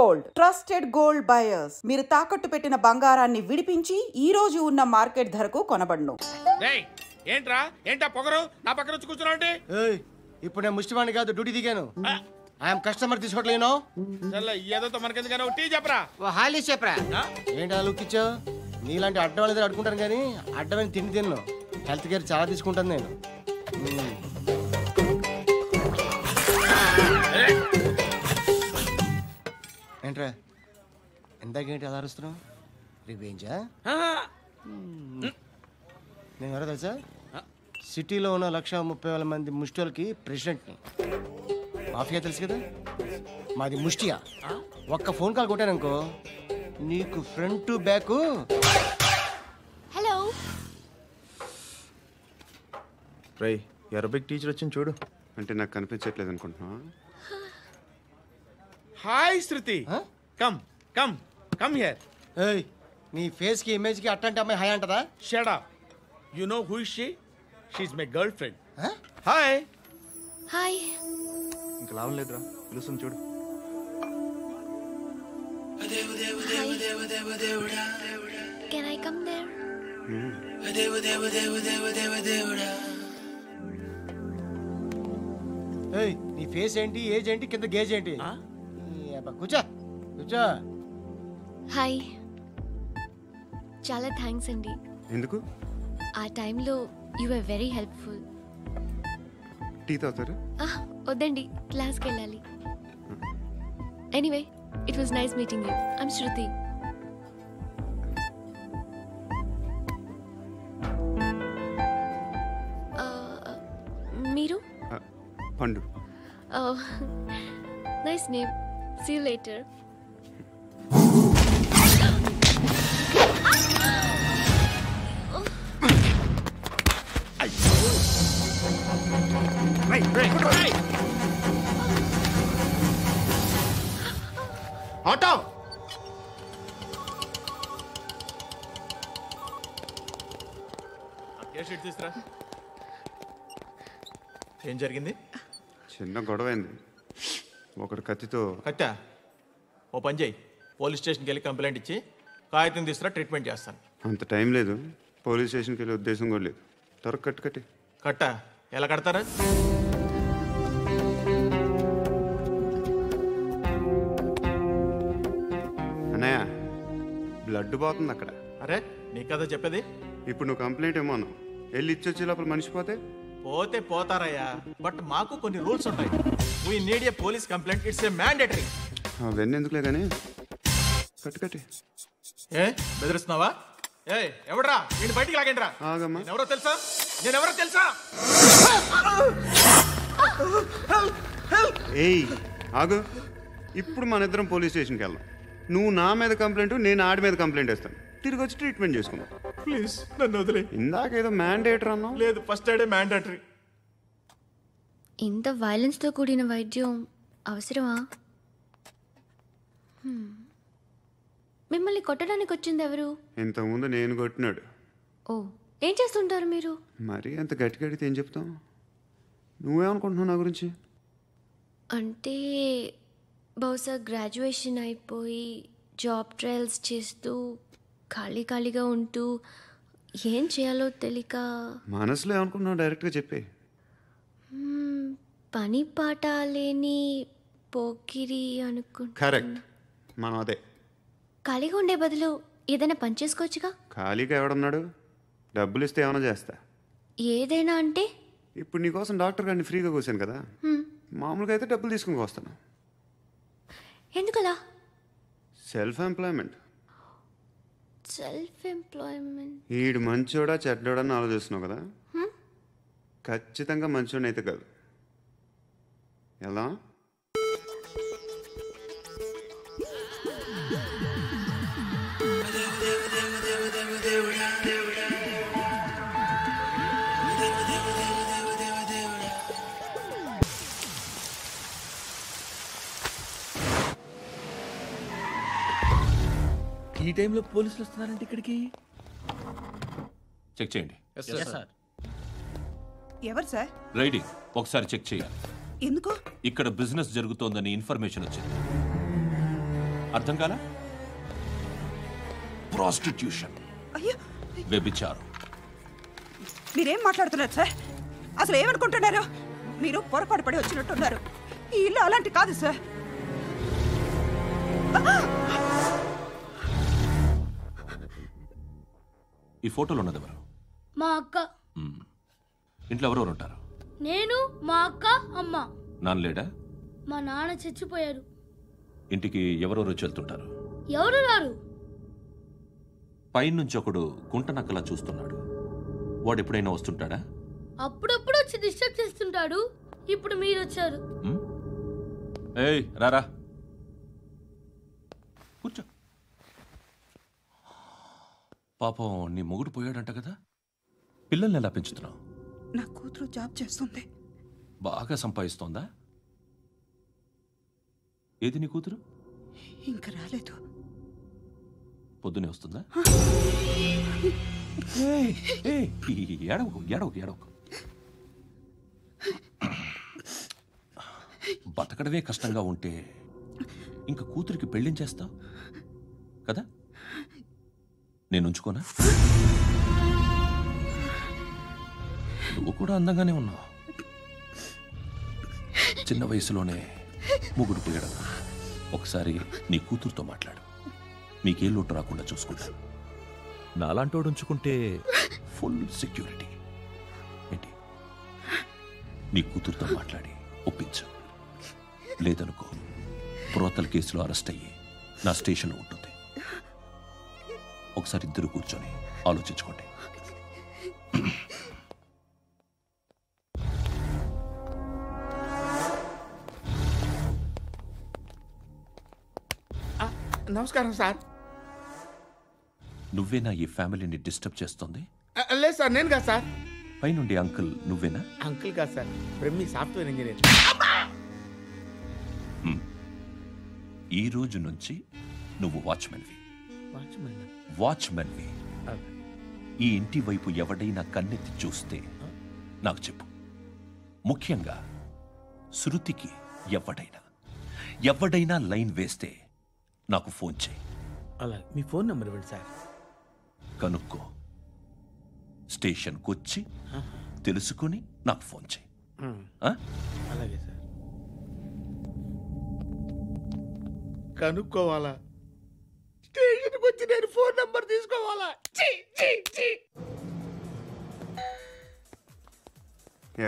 Gold, trusted gold buyers. మీరు తాకట్టు పెట్టిన బంగారాన్ని విడిపించి ఈ రోజు ఉన్న మార్కెట్ ధరకు కొనబడును. ఏంట్రా ఏంటా పొగరు నా పక్కన వచ్చి కూర్చున్నావు? ఇప్పుడు నేను ముష్టివాణి కాదు, డ్యూటీ దిగాను. ఐఎమ్ కస్టమర్ తీసుకోవట్లేను. ఏదో మనకెందుకైనా టీ చెప్పరా, హాలీ చెప్పరా. ఏంటి లుక్ ఇచ్చావు? నీలాంటి అడ్డం వాళ్ళ దగ్గర అడుకుంటాను కానీ అడ్డమైన తిండి తిన్ను. హెల్త్ కేర్ చాలా తీసుకుంటాను నేను. ఏంట్రా ఎందాకేంటి అలా అరుస్తున్నావు? రివేంజా? నేను ఎవరో తెలుసా? సిటీలో ఉన్న 130,000 మంది ముష్టిలకి ప్రెసిడెంట్ని. మాఫియా తెలుసు కదా, మాది ముష్టియా. ఒక్క ఫోన్ కాల్ కొట్టాననుకో నీకు ఫ్రంట్ టు బ్యాక్. హలో రై, అరబిక్ టీచర్ వచ్చింది చూడు. అంటే నాకు కనిపించట్లేదు అనుకుంటున్నా. Hi Shruti, come come come here. ఏయ్, నీ ఫేస్ కి ఇమేజ్ కి అట్టంటే అమ్మాయి హాయ్ అంటదా? Shut up. You know who is she? She is my girlfriend. Hi hi. ఇంకా లాభం లేదురా, పిలుస్తుంది చూడు. Can I come there? ఏయ్, నీ ఫేస్ ఏంటి, ఏజ్ ఏంటి, కింద గేజ్ ఏంటి? కూర్చో కూర్చో. హాయ్, చాలా థ్యాంక్స్ అండి. ఎందుకు? ఆ టైంలో you are very helpful. Tea తాగుతారా? వద్దండి, క్లాస్కి వెళ్ళాలి. Anyway, it was nice meeting you. I'm Shruti. మీరు? Pandu. Nice name. See you later. Auto తీసుకురా. ఏం జరిగింది? చిన్న గొడవ అయింది. ఒకడు కత్తితో. కట్టా? ఓ పని చేయి, పోలీస్ స్టేషన్కి వెళ్ళి కంప్లైంట్ ఇచ్చి కాగితం తీసుకురా, ట్రీట్మెంట్ చేస్తాను. అంత టైం లేదు, పోలీస్ స్టేషన్కి వెళ్ళే ఉద్దేశం కూడా లేదు. త్వరగా కట్టి. కట్టా? ఎలా కడతారా? అన్నయ్య, బ్లడ్ పోతుంది అక్కడ. అరే, నీ కదా చెప్పేది. ఇప్పుడు నువ్వు కంప్లైంట్ ఏమో అన్నావు, వెళ్ళి ఇచ్చొచ్చే లోపల మనిషి పోతే పోతే పోతారయ్యా, బట్ మాకు కొన్ని రూల్స్ ఉంటాయి. We need a police complaint, it's a mandatory. అవన్నీ ఎందుకులే కానీ కట్టి. ఏ బెదిరిస్తున్నావా? ఏ ఎవడ్రా, నేను బయటికి లాగండిరా. ఆగమ్మా. నేనెవరో తెలుసా? ఏయ్ ఆగు, ఇప్పుడు మన ఇద్దరం పోలీస్ స్టేషన్కి వెళ్దాం. నువ్వు నా మీద కంప్లైంట్, నేను ఆడి మీద కంప్లైంట్ వేస్తాను. తిరిగి వచ్చి ట్రీట్మెంట్ చేసుకుందాం. ప్లీజ్ నన్ను వదిలే. ఇందాకేదో మ్యాండేటర్ అన్నావు. లేదు, ఫస్ట్ ఎయిడే మ్యాండేటరీ. ఇంత వైలెన్స్తో కూడిన వైద్యం అవసరమా? మిమ్మల్ని కొట్టడానికి వచ్చింది ఎవరు? ఇంతకుముందు నేను కొట్టినాడు. ఓ, ఏం చేస్తుంటారు మీరు? మరి అంత గట్టి అడిగితే ఏం చెప్తావు? నువ్వేమనుకుంటున్నావు నా గురించి? అంటే బహుశా గ్రాడ్యుయేషన్ అయిపోయి జాబ్ ట్రయల్స్ చేస్తూ ఖాళీగా ఉంటూ ఏం చేయాలో తెలియక. మనసులో ఏమనుకుంటున్నావు డైరెక్ట్గా చెప్పే. పని పాట లేని పోకిరి అనుకుంటా. కరెక్ట్, మనం అదే. ఖాళీగా ఉండే బదులు ఏదైనా పని చేసుకోవచ్చుగా. ఖాళీగా ఎవడున్నాడు? డబ్బులు ఇస్తే ఏమైనా చేస్తా. ఏదైనా అంటే? ఇప్పుడు నీకోసం డాక్టర్ గారిని ఫ్రీగా కూర్చాను కదా, మామూలుగా అయితే డబ్బులు తీసుకుని వస్తాను. ఎందుకలా? Self employment. ఈడు మంచోడా చెడ్డోడా అని ఆలోచిస్తున్నావు కదా, ఖచ్చితంగా మంచోడని అయితే కాదు. ఎలా? ఈ టైంలో పోలీసులు వస్తున్నారంటే ఇక్కడికి. చెక్ చేయండి. ఎవరు సార్? రైడింగ్ ఒకసారి చెక్ చేయాలి. ఎందుకు? ఇక్కడ బిజినెస్ జరుగుతోందని ఇన్ఫర్మేషన్ వచ్చింది. అర్థం కాలా? ప్రాస్టిట్యూషన్, అయ్యో, వ్యభిచారం. మీరేం మాట్లాడుతున్నారు సార్? అసలు ఏమనుకుంటున్నారు? మీరు పొరపాటు పడి వచ్చినట్టున్నారు. ఈ ఇల్లు అలాంటి కాదు సార్. ఈ ఫోటోలో ఉన్నది ఎవరు? మా అక్క. ఇంట్లో ఎవరెవరు ఉంటారు? నేను, మా అక్క, అమ్మ. నాన్న లేడా? మా నాన్న చచ్చిపోయారు. ఇంటికి ఎవరెవరు వచ్చి వెళ్తుంటారు? ఎవరు రారు. పైనుంచి ఒకడు గుంట నక్కలా చూస్తున్నాడు, వాడు ఎప్పుడైనా వస్తుంటాడా? అప్పుడప్పుడు వచ్చి డిస్టర్బ్ చేస్తుంటాడు. ఇప్పుడు మీరు వచ్చారు. ఏయ్ రారా, కూర్చో. పాపం నీ మొగుడు పోయాడంట కదా, పిల్లల్ని ఎలా పెంచుతున్నావు? నా కూతురు జాబ్ చేస్తుంది. బాగా సంపాదిస్తోందా? ఏది నీ కూతురు? ఇంకా రాలేదు. పొద్దునే వస్తుందా? ఏడవకు ఏడవకు ఏడవకు. బతకడమే కష్టంగా ఉంటే ఇంకా కూతురికి పెళ్ళించేస్తావు కదా? నేను ఉంచుకోనా? నువ్వు కూడా అందంగానే ఉన్నావు. చిన్న వయసులోనే ముగ్గురు పోయడం. ఒకసారి నీ కూతురుతో మాట్లాడు, నీకే లోటు రాకుండా చూసుకుంటాను. నాలాంటోడు ఉంచుకుంటే ఫుల్ సెక్యూరిటీ. ఏంటి, నీ కూతురుతో మాట్లాడి ఒప్పించు. లేదనుకో, ప్రోతల కేసులో అరెస్ట్ అయ్యి నా స్టేషన్లో ఉంటుంది. ఒకసారి ఇద్దరు కూర్చొని ఆలోచించుకోండి. నమస్కారం సార్. నువ్వేనా ఈ ఫ్యామిలీని డిస్టర్బ్ చేస్తుంది? లేదు సార్, నేను కాదు సార్. పైనుండి అంకుల్ నువ్వేనా? అంకుల్ కాదు సార్, బ్రహ్మి సాఫ్ట్వేర్ ఇంజనీర్. ఈ రోజు నుంచి నువ్వు వాచ్మెన్వి. వాచ్మెన్వి. ఈ ఇంటి వైపు ఎవడైనా కన్నెత్తి చూస్తే నాకు చెప్పు. ముఖ్యంగా శృతికి ఎవడైనా లైన్ వేస్తే నాకు ఫోన్ చేయి. అలా మీ ఫోన్ నెంబర్ ఇవ్వండి సార్. కనుక్కో, స్టేషన్కి వచ్చి తెలుసుకుని నాకు ఫోన్ చేయి. అలాగే సార్. కనుక్కోవాలా? స్టేషన్కి వచ్చి నేను ఫోన్ నెంబర్ తీసుకోవాలా?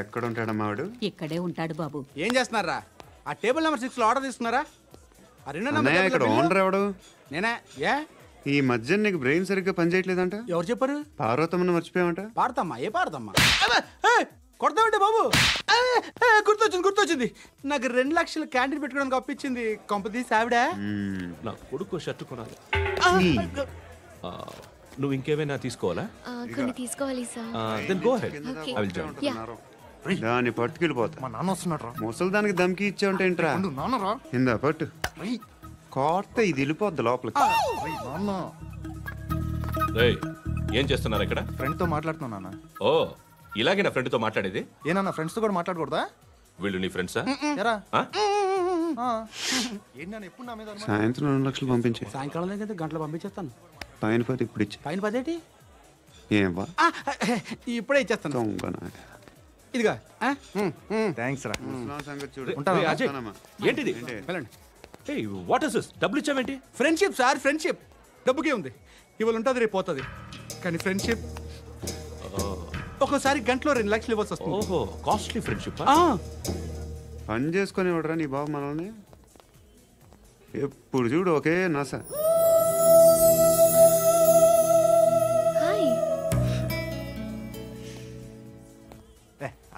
ఎక్కడ ఉంటాడమ్మా వాడు? ఇక్కడే ఉంటాడు బాబు. ఏం చేస్తున్నారా? ఆ టేబుల్ నెంబర్ 6 లో ఆర్డర్ తీసుకున్నారా? ఆ రెండో అన్నయ్య, ఇక్కడ ఓనర్ ఎవడు? నేనే. ఏ ఈ మధ్య నీకు బ్రెయిన్ సరిగ్గా పనిచేయట్లేదంట. ఎవరు చెప్పారు? పార్వతమ్మను మర్చిపోయామంట. పాడతామ్మా? ఏ పాడతామ్మా? కొడతామంటే బాబు. గుర్తొచ్చింది. నాకు 2 లక్షలు క్యాంటీన్ పెట్టుకోవడానికి అప్పించింది కొంపతీసి ఆవిడ. నా కొడుకు షర్ట్ కొనాలి. నువ్వు ఇంకేమైనా తీసుకోవాలా? కొన్ని తీసుకోవాలి sir. Then go ahead. I will join. దాన్ని పట్టుకెళ్ళిపోతా. మా నాన్న వస్తున్నాడు. ముసలి దానికి దమ్కి ఇచ్చావంటే ఏంట్రా? నాన్నరా ఇందా పట్టు. కోర్త ఇది వెళ్ళిపోద్ది లోపలికి. నాన్న రేయ్, ఏం చేస్తున్నారు ఇక్కడ? ఫ్రెండ్ తో మాట్లాడుతున్నా నాన్న. ఓ, ఇలాగే నా ఫ్రెండ్ తో మాట్లాడేది? ఏనా ఫ్రెండ్స్ తో కూడా మాట్లాడకూడదా? వీళ్ళు నీ ఫ్రెండ్సా? ఎరా ఏంటి నాన్న ఎప్పుడు నా మీద అనుమానం? సాయంత్రం 2 లక్షలు పంపించే. సాయంకాలం దగ్గర గంటలు పంపించేస్తాను. పైన 10 ఇప్పుడు ఇచ్చే. పైన 10 ఏంటి? ఏం వా ఇప్పుడే ఇచ్చేస్తాను. దొంగనా. ఇదిగా థ్యాంక్స్ రా. ముసలాం సంగతి చూడు. రేయ్, అజయ్, వస్తానమ్మా. ఏంటిది? వెళ్ళండి. Hey, what is this? డబ్బులు ఇచ్చావేంటి? Friendship sir, friendship. డబ్బుకే ఉంది, ఇవాళ ఉంటుంది రేపు పోతుంది. కానీ ఫ్రెండ్షిప్ ఒక్కోసారి గంటలో 2 లక్షలు ఇవ్వాల్సి వస్తుంది. ఓహో, కాస్ట్లీ ఫ్రెండ్షిప్. పని చేసుకొని ఇవ్వడరా నీ బాబు మనల్ని? ఎప్పుడు చూడు ఒకే నస. హాయ్.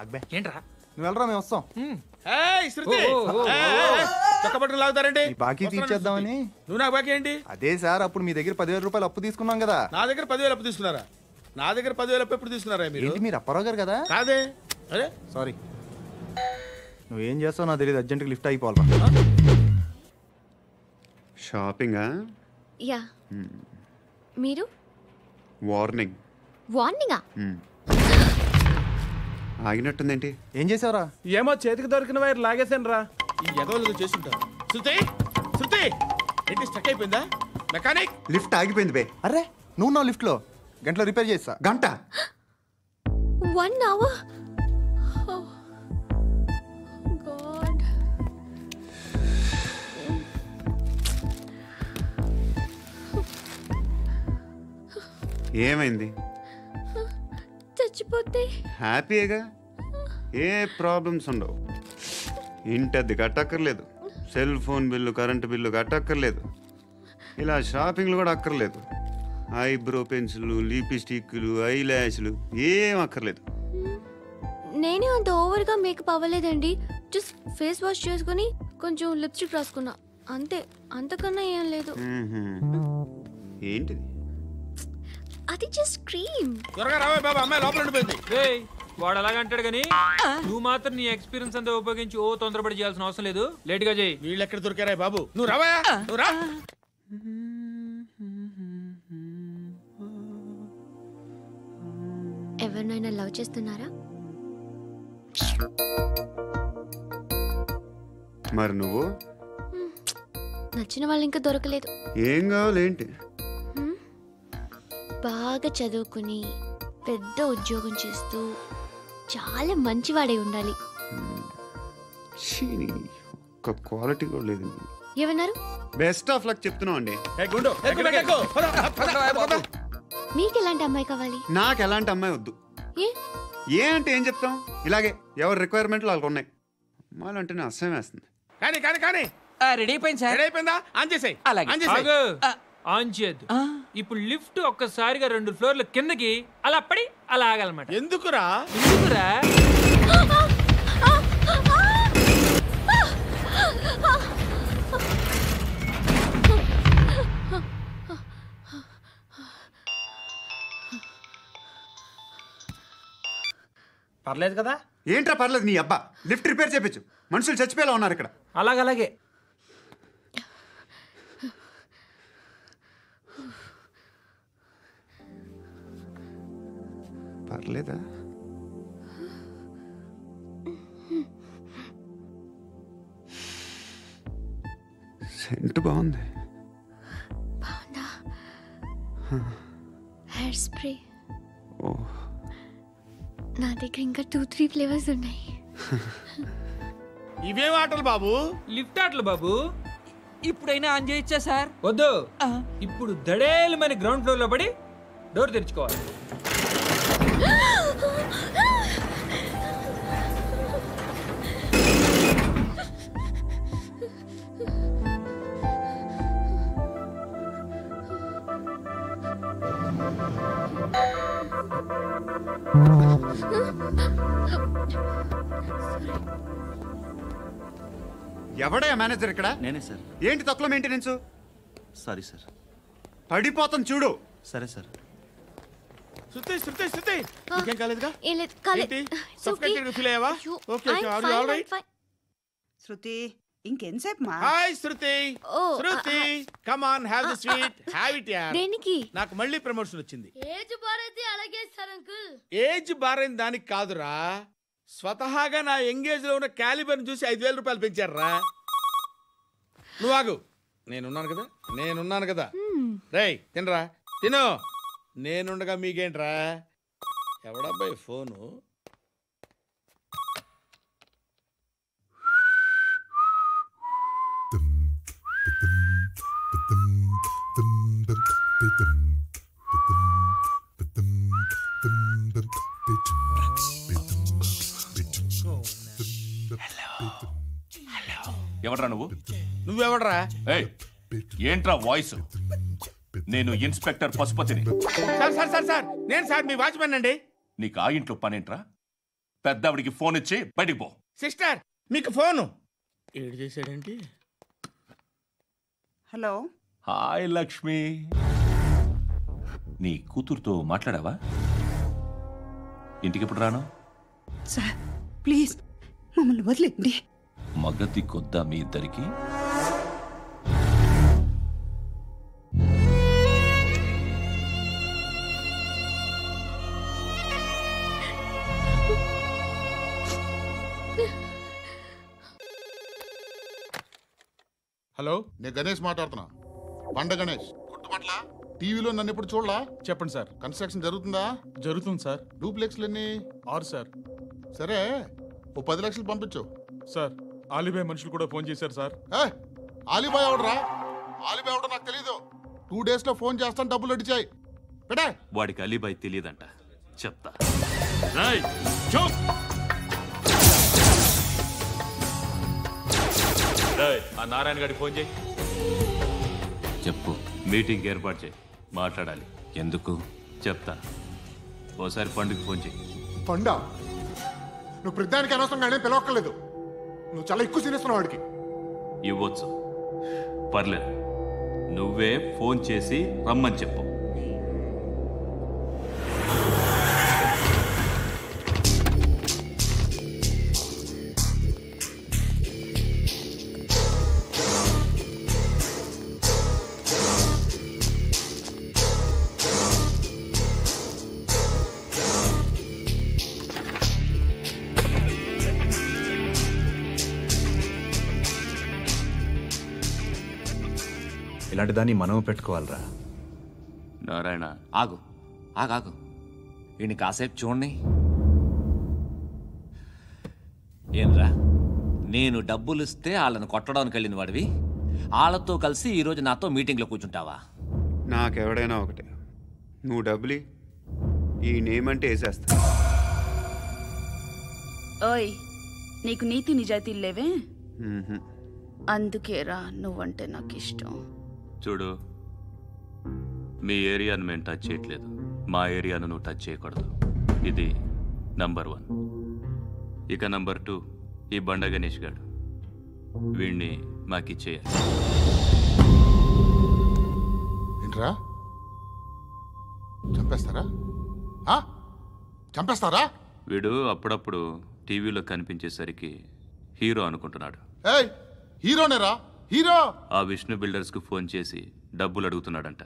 అక్బే ఏంట్రా? నువ్వు వెళ్ళరా, మేము వస్తాం. చక్కబట్టలు లాగుతారండి. ఈ బాకీ తీర్చేద్దామని. నువ్వు నాకు బాకీ ఏంటి? అదే సార్, అప్పుడు మీ దగ్గర 10,000 రూపాయలు అప్పు తీసుకున్నాం కదా. నా దగ్గర 10,000 అప్పు తీసుకున్నారా? నా దగ్గర 10,000 అప్పు ఎప్పుడు తీసుకున్నారా మీరు? ఏంటి మీరు అప్పారావు గారు కదా? కాదే. అరే సారీ. నువ్వేం చేస్తావు నాకు తెలియదు, అర్జెంట్గా లిఫ్ట్ అయిపోవాలి. షాపింగా? యా. మీరు? వార్నింగ్. వార్నింగా? ఆగినట్టుందేంటి? ఏం చేసావురా? ఏమో చేతికి దొరికిన వైర్ లాగేసాను రా. ఈ ఎగవలు చేస్తుంటారు. శృతి, శృతి, ఏంటి స్టక్ అయిపోయిందా? మెకానిక్ లిఫ్ట్ ఆగిపోయింది బే. అరే నువ్వు నా లిఫ్ట్లో గంటలో రిపేర్ చేస్తా. గంట 1 hour? Oh. God. ఏమైంది? చచ్చిపోతే హ్యాపీగా, ఏ ప్రాబ్లమ్స్ ఉండవు. ఇంటద్ది కట్టక్కర్లేదు, cell phone bill, current bill కట్టక్కర్లేదు, ఇలా షాపింగ్లు కూడా అక్కర్లేదు. ఐబ్రో పెన్సిల్, లిప్స్టిక్లు, ఐ ల్యాష్లు ఏం అక్కర్లేదు. నేనే అంత ఓవర్గా మేకప్ అవ్వలేదండి. జస్ట్ ఫేస్ వాష్ చేసుకుని కొంచెం లిప్స్టిక్ రాసుకున్నా అంతే. అంతకన్నా ఏం లేదు. ఏంటిది? అది జస్ట్ క్రీమ్. త్వరగా రావే బాబా, అమ్మాయి లోపల ఉండిపోయింది. వాడు అలాగంటాడు కానీ నువ్వు మాత్రం నీ ఎక్స్పీరియన్స్ అంతా ఉపయోగించి తొందరపడి చేయాల్సిన అవసరం లేదు. లేట్ గా చేయి. వీళ్ళు ఎక్కడ దొరికారా బాబు? నువ్వు రావా, నువ్వు రా. ఎవరినైనా లవ్ చేస్తున్నారా? మరి నువ్వు? నచ్చిన వాళ్ళు ఇంకా దొరకలేదు. ఏం కావాలేంటి? బాగా చదువుకుని పెద్ద ఉద్యోగం చేస్తూ చాలా మంచివాడే ఉండాలి. ఒక్క క్వాలిటీ కూడా లేదు. ఏమన్నారు? బెస్ట్ ఆఫ్ లక్ చెప్తున్నావు అండి. మీకు ఎలాంటి అమ్మాయి కావాలి? నాకు ఎలాంటి అమ్మాయి వద్దు. ఏ అంటే ఏం చెప్తాం, ఇలాగే ఎవరి రిక్వైర్మెంట్లు వాళ్ళకు ఉన్నాయి. అమ్మాయిలు అంటేనే అసహ్యం వేస్తుంది. కానీ కానీ కానీ రెడీ అయిపోయింది సార్. రెడీ అయిపోయిందా? ఆన్ చేసేయ్. ఆన్ చేయద్దు. ఇప్పుడు లిఫ్ట్ ఒక్కసారిగా 2 ఫ్లోర్ల కిందకి అలా పడి అలా ఆగాలన్నమాట. ఎందుకురా? ఎందుకురా? పర్లేదు కదా? ఏంట్రా పర్లేదు నీ అబ్బా. లిఫ్ట్ రిపేర్ చేయించు, మనుషులు చచ్చిపోయేలా ఉన్నారు ఇక్కడ. అలాగే పర్లేదా? సెంట్ బాగుంది. బాగుందా? Hair spray. ఓ, నా దగ్గర ఇంకా 2-3 ఫ్లేవర్స్ ఉన్నాయి. ఇవేం ఆటలు బాబు? లిఫ్ట్ ఆటలు బాబు. ఇప్పుడైనా ఆన్ చేయొచ్చా సార్? వద్దు. ఇప్పుడు దడేలమైన గ్రౌండ్ ఫ్లోర్ లో పడి డోర్ తెరుచుకోవాలి. ఎవడయ్యా మేనేజర్ ఇక్కడ? నేనే సార్. ఏంటి తక్కువ మెయింటెనెన్స్? Sorry sir. పడిపోతాం చూడు. సరే సార్. శృతి శృతి శృతి, నీకేం కాలేదుగా? ఏం లేదు, కాలేదు. ఏంటి సఫోకేటెడ్ ఫీల్ అయ్యావా? Okay okay, are you all right? Shruti ఇంకెంతసేపు మా? Hi Shruti. Shruti come on, have the sweet, have it యార్. దేనికి? నాకు మళ్ళీ ప్రమోషన్ వచ్చింది. ఏజ్ బారైతే అలాగే సార్ అంకుల్. ఏజ్ బారైన దానికి కాదురా, స్వతహాగా నా ఎంగేజ్ లో ఉన్న క్యాలిబర్ చూసి 5,000 రూపాయలు పెంచారా. నువ్వు ఆగు, నేనున్నాను కదా. రేయ్ తినరా, తిను. నేనుండగా మీకేంట్రా? ఎవడబ్బాయి ఫోను? ఎవడ్రా నువ్వు? నువ్వెవడ్రా? ఏయ్, ఏంట్రా వాయిస్? నేను ఇన్స్పెక్టర్ పశుపతిని. సార్ నేను సార్ మీ వాచ్మెన్ అండి. నీకు ఆ ఇంట్లో పనేంట్రా? పెద్దవిడికి ఫోన్ ఇచ్చి బయటికి పో. సిస్టర్ మీకు ఫోను. ఏడు చేశాడేంటి? హలో. హాయ్ లక్ష్మి, నీ కూతురుతో మాట్లాడావా? ఇంటికి ఎప్పుడు రాను? సార్ ప్లీజ్ మమ్మల్ని వదిలేండి. మగతి కొద్దా మీ ఇద్దరికి? హలో, నేను గణేష్ మాట్లాడుతున్నా. బండ గణేష్ గుర్తుపట్ల టీవీలో నన్ను ఎప్పుడు చూడలా? చెప్పండి సార్. కన్స్ట్రక్షన్ జరుగుతుందా? జరుగుతుంది సార్. డూప్లెక్స్లు ఎన్ని? 6 సార్. సరే, ఓ 10 లక్షలు పంపించు. సార్ ఆలిబాయ్ మనుషులు కూడా ఫోన్ చేశారు సార్. ఆలిబాయ్ ఎవడరా? ఆలిబాయ్ ఎవడో నాకు తెలీదు. 2 days లో ఫోన్ చేస్తాను, డబ్బులు అడిచాయి పెట్టే. వాడికి అలీబాయ్ తెలియదంట, చెప్తా. ఆ నారాయణ గారికి ఫోన్ చేయి. చెప్పు. మీటింగ్ ఏర్పాటు చేయి, మాట్లాడాలి. ఎందుకు చెప్తా. ఓసారి పండుగ ఫోన్ చేయి. పండా, నువ్వు ప్రతిదానికి అనవసరంగానే పిలవక్కర్లేదు. నువ్వు చాలా ఎక్కువ సీనిస్తున్నావు వాడికి. ఇవ్వచ్చు, పర్లేదు. నువ్వే ఫోన్ చేసి రమ్మని చెప్పు. ఇలాంటి దాన్ని మనం పెట్టుకోవాలరా. నారాయణ, ఆగు ఆగాగు, ఈయన కాసేపు చూడండి. ఏంరా, నేను డబ్బులు ఇస్తే వాళ్ళని కొట్టడానికి వెళ్ళిన వాడివి, వాళ్ళతో కలిసి ఈరోజు నాతో మీటింగ్లో కూర్చుంటావా? నాకెవడైనా ఒకటే, నువ్వు డబ్బులి, ఈ నేమ్ అంటే వేసేస్తా. ఓయ్, నీకు నీతి నిజాయితీలు లేవే, అందుకేరా నువ్వంటే నాకు ఇష్టం. చూడు, మీ ఏరియాను మేము టచ్ చేయట్లేదు, మా ఏరియాను నువ్వు టచ్ చేయకూడదు. ఇది నంబర్ 1. ఇక నంబర్ 2, ఈ బండ గణేష్ గాడు, వీణ్ణి మాకిచ్చేయాలి. ఏంట్రా, చంపేస్తారా? చంపేస్తారా? వీడు అప్పుడప్పుడు టీవీలో కనిపించేసరికి హీరో అనుకుంటున్నాడు. హీరోనేరా, హీరో. ఆ విష్ణు బిల్డర్స్కు ఫోన్ చేసి డబ్బులు అడుగుతున్నాడంట.